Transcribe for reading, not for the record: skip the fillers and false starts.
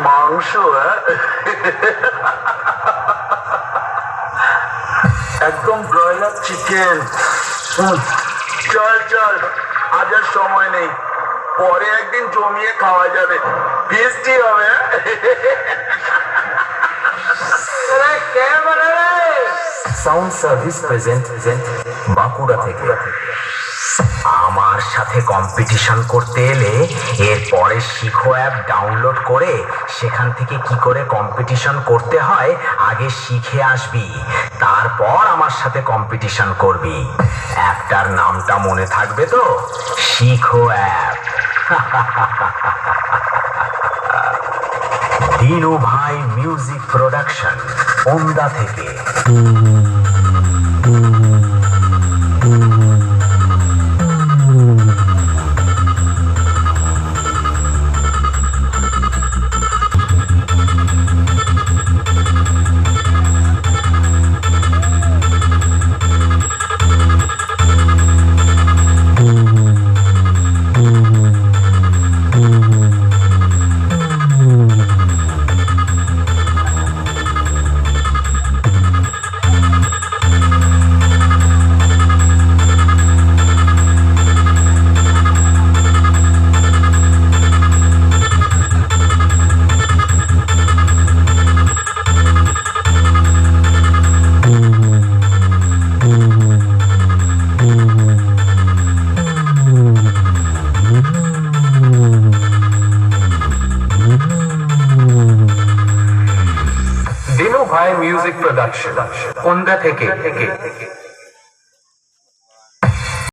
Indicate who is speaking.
Speaker 1: মাংস একদম broiler chicken. চল চল, আজ আর সময় নেই, পরে একদিন জমিয়ে খাওয়া যাবে, টেস্টি হবে।
Speaker 2: সাউন্ড সার্ভিস প্রেজেন্ট বাঁকুড়া থেকে। আমার সাথে কম্পিটিশন করতে এলে এরপরে শিখো অ্যাপ ডাউনলোড করে সেখান থেকে কি করে কম্পিটিশন করতে হয় আগে শিখে আসবি, তারপর আমার সাথে কম্পিটিশন করবি। অ্যাপটার নামটা মনে থাকবে তো? শিখো অ্যাপ। দিনু ভাই মিউজিক প্রোডাকশন, ওন্দা থেকে।
Speaker 3: দিনু ভাই মিউজিক প্রোডাকশন, ওন্দা থেকে।